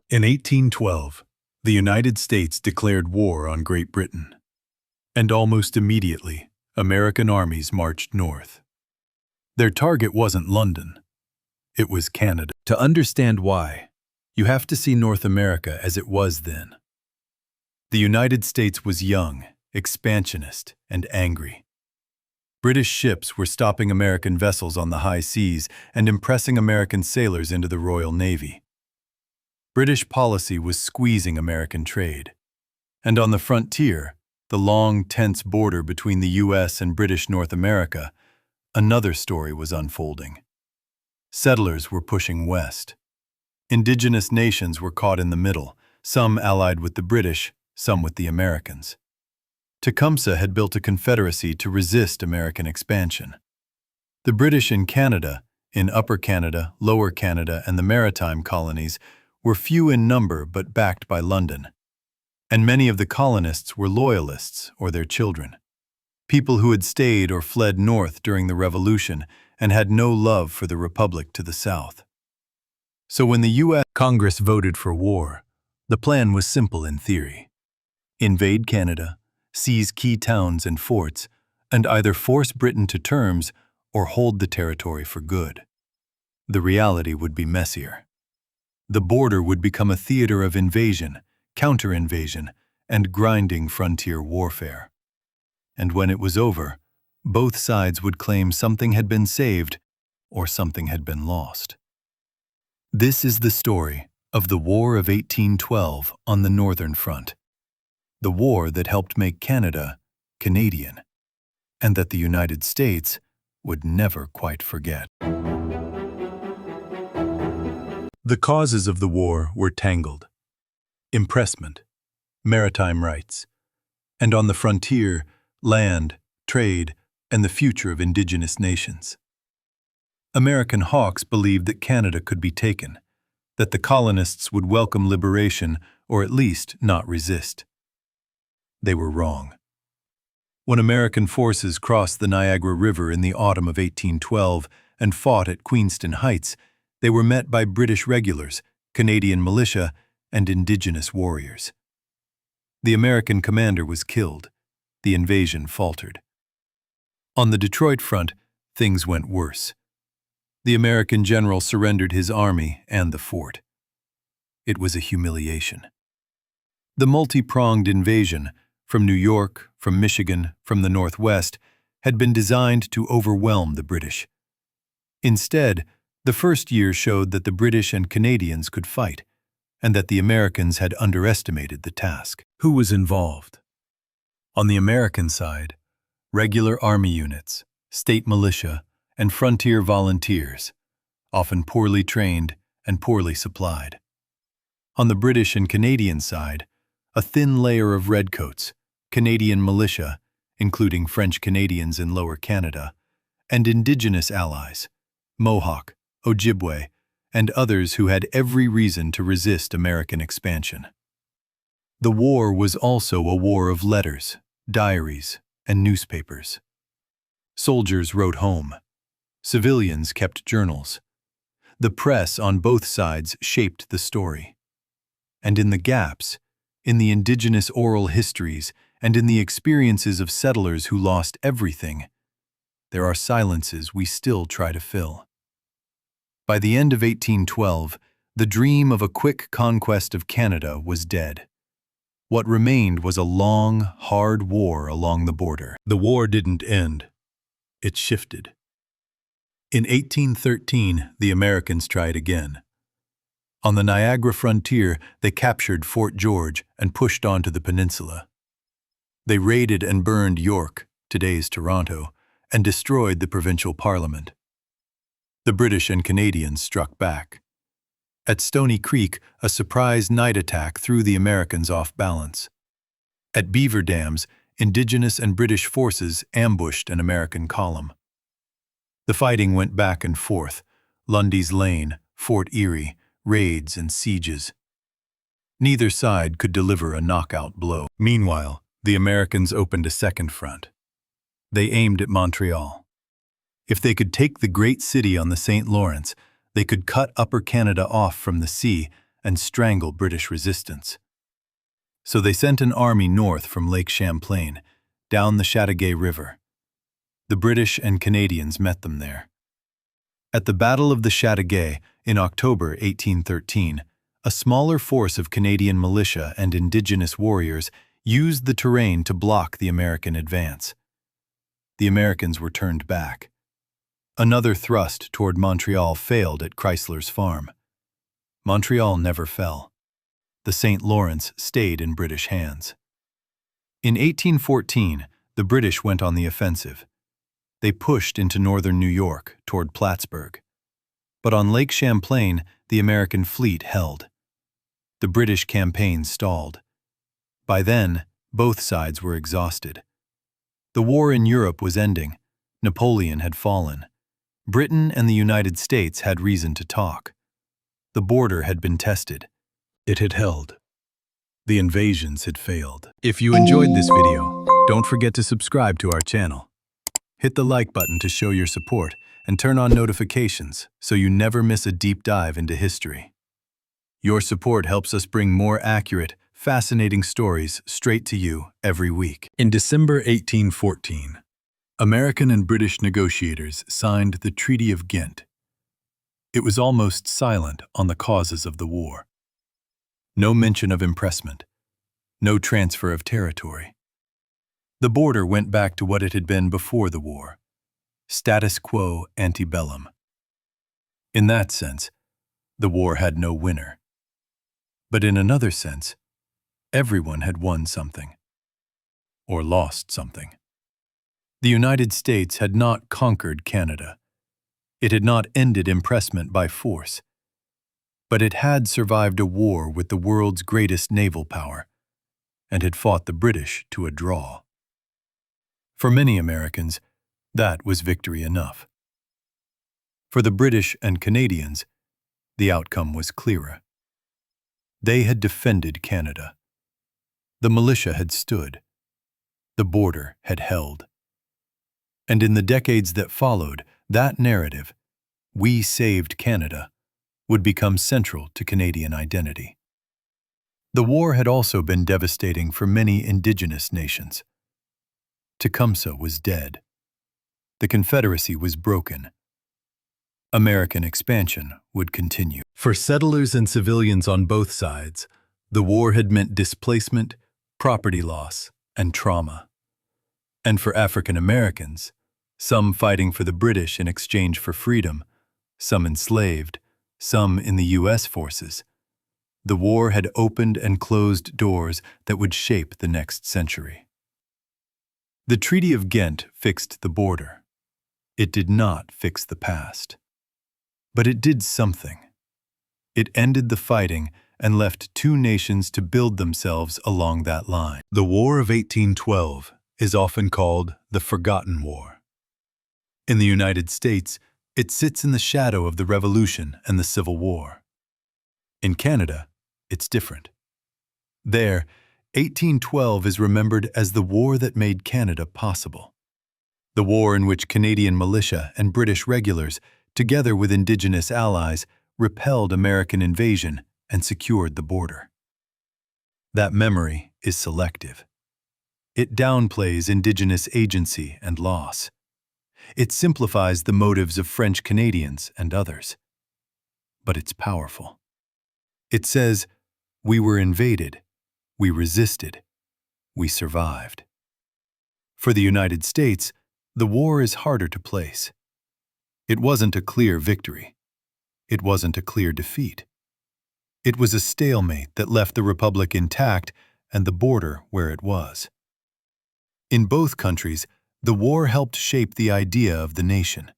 In 1812, the United States declared war on Great Britain, and almost immediately, American armies marched north. Their target wasn't London, it was Canada. To understand why, you have to see North America as it was then. The United States was young, expansionist, and angry. British ships were stopping American vessels on the high seas and impressing American sailors into the Royal Navy. British policy was squeezing American trade. And on the frontier, the long, tense border between the U.S. and British North America, another story was unfolding. Settlers were pushing west. Indigenous nations were caught in the middle, some allied with the British, some with the Americans. Tecumseh had built a confederacy to resist American expansion. The British in Canada, in Upper Canada, Lower Canada, and the Maritime colonies, were few in number but backed by London. And many of the colonists were loyalists or their children, people who had stayed or fled north during the Revolution and had no love for the Republic to the south. So when the U.S. Congress voted for war, the plan was simple in theory. Invade Canada, seize key towns and forts, and either force Britain to terms or hold the territory for good. The reality would be messier. The border would become a theater of invasion, counter-invasion, and grinding frontier warfare. And when it was over, both sides would claim something had been saved or something had been lost. This is the story of the War of 1812 on the Northern Front, the war that helped make Canada Canadian, and that the United States would never quite forget. The causes of the war were tangled. Impressment, maritime rights, and on the frontier, land, trade, and the future of indigenous nations. American hawks believed that Canada could be taken, that the colonists would welcome liberation or at least not resist. They were wrong. When American forces crossed the Niagara River in the autumn of 1812 and fought at Queenston Heights, they were met by British regulars, Canadian militia, and indigenous warriors. The American commander was killed. The invasion faltered. On the Detroit front, things went worse. The American general surrendered his army and the fort. It was a humiliation. The multi-pronged invasion, from New York, from Michigan, from the Northwest, had been designed to overwhelm the British. Instead, the first year showed that the British and Canadians could fight, and that the Americans had underestimated the task. Who was involved? On the American side, regular army units, state militia, and frontier volunteers, often poorly trained and poorly supplied. On the British and Canadian side, a thin layer of redcoats, Canadian militia, including French Canadians in Lower Canada, and indigenous allies, Mohawk, Ojibwe, and others who had every reason to resist American expansion. The war was also a war of letters, diaries, and newspapers. Soldiers wrote home. Civilians kept journals. The press on both sides shaped the story. And in the gaps, in the indigenous oral histories, and in the experiences of settlers who lost everything, there are silences we still try to fill. By the end of 1812, the dream of a quick conquest of Canada was dead. What remained was a long, hard war along the border. The war didn't end. It shifted. In 1813, the Americans tried again. On the Niagara frontier, they captured Fort George and pushed on to the peninsula. They raided and burned York, today's Toronto, and destroyed the provincial parliament. The British and Canadians struck back. At Stony Creek, a surprise night attack threw the Americans off balance. At Beaver Dams, Indigenous and British forces ambushed an American column. The fighting went back and forth, Lundy's Lane, Fort Erie, raids and sieges. Neither side could deliver a knockout blow. Meanwhile, the Americans opened a second front. They aimed at Montreal. If they could take the great city on the St. Lawrence, they could cut Upper Canada off from the sea and strangle British resistance. So they sent an army north from Lake Champlain, down the Chateauguay River. The British and Canadians met them there. At the Battle of the Chateauguay in October 1813, a smaller force of Canadian militia and Indigenous warriors used the terrain to block the American advance. The Americans were turned back. Another thrust toward Montreal failed at Chrysler's Farm. Montreal never fell. The St. Lawrence stayed in British hands. In 1814, the British went on the offensive. They pushed into northern New York toward Plattsburgh. But on Lake Champlain, the American fleet held. The British campaign stalled. By then, both sides were exhausted. The war in Europe was ending. Napoleon had fallen. Britain and the United States had reason to talk. The border had been tested. It had held. The invasions had failed. If you enjoyed this video, don't forget to subscribe to our channel. Hit the like button to show your support and turn on notifications so you never miss a deep dive into history. Your support helps us bring more accurate, fascinating stories straight to you every week. In December 1814, American and British negotiators signed the Treaty of Ghent. It was almost silent on the causes of the war. No mention of impressment. No transfer of territory. The border went back to what it had been before the war. Status quo ante bellum. In that sense, the war had no winner. But in another sense, everyone had won something. Or lost something. The United States had not conquered Canada. It had not ended impressment by force. But it had survived a war with the world's greatest naval power, and had fought the British to a draw. For many Americans, that was victory enough. For the British and Canadians, the outcome was clearer. They had defended Canada. The militia had stood. The border had held. And in the decades that followed, that narrative, "We saved Canada," would become central to Canadian identity. The war had also been devastating for many Indigenous nations. Tecumseh was dead. The Confederacy was broken. American expansion would continue. For settlers and civilians on both sides, the war had meant displacement, property loss, and trauma. And for African Americans, some fighting for the British in exchange for freedom, some enslaved, some in the U.S. forces, the war had opened and closed doors that would shape the next century. The Treaty of Ghent fixed the border. It did not fix the past. But it did something. It ended the fighting and left two nations to build themselves along that line. The War of 1812 is often called the Forgotten War. In the United States, it sits in the shadow of the Revolution and the Civil War. In Canada, it's different. There, 1812 is remembered as the war that made Canada possible. The war in which Canadian militia and British regulars, together with Indigenous allies, repelled American invasion and secured the border. That memory is selective. It downplays Indigenous agency and loss. It simplifies the motives of French Canadians and others. But it's powerful. It says, we were invaded, we resisted, we survived. For the United States, the war is harder to place. It wasn't a clear victory. It wasn't a clear defeat. It was a stalemate that left the Republic intact and the border where it was. In both countries, the war helped shape the idea of the nation.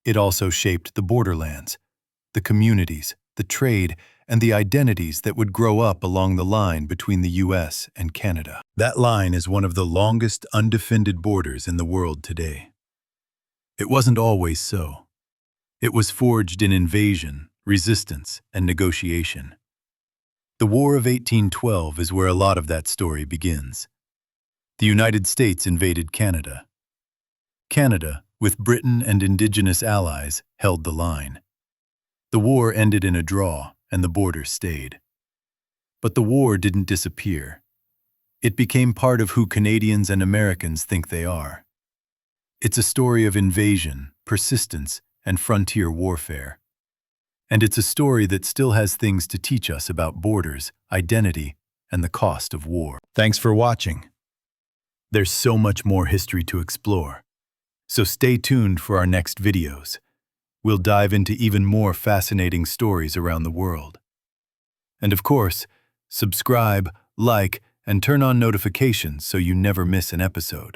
It also shaped the borderlands, the communities, the trade, and the identities that would grow up along the line between the U.S. and Canada. That line is one of the longest undefended borders in the world today. It wasn't always so. It was forged in invasion, resistance, and negotiation. The War of 1812 is where a lot of that story begins. The United States invaded Canada. Canada, with Britain and Indigenous allies, held the line. The war ended in a draw, and the border stayed. But the war didn't disappear. It became part of who Canadians and Americans think they are. It's a story of invasion, persistence, and frontier warfare. And it's a story that still has things to teach us about borders, identity, and the cost of war. Thanks for watching. There's so much more history to explore. So stay tuned for our next videos. We'll dive into even more fascinating stories around the world. And of course, subscribe, like, and turn on notifications so you never miss an episode.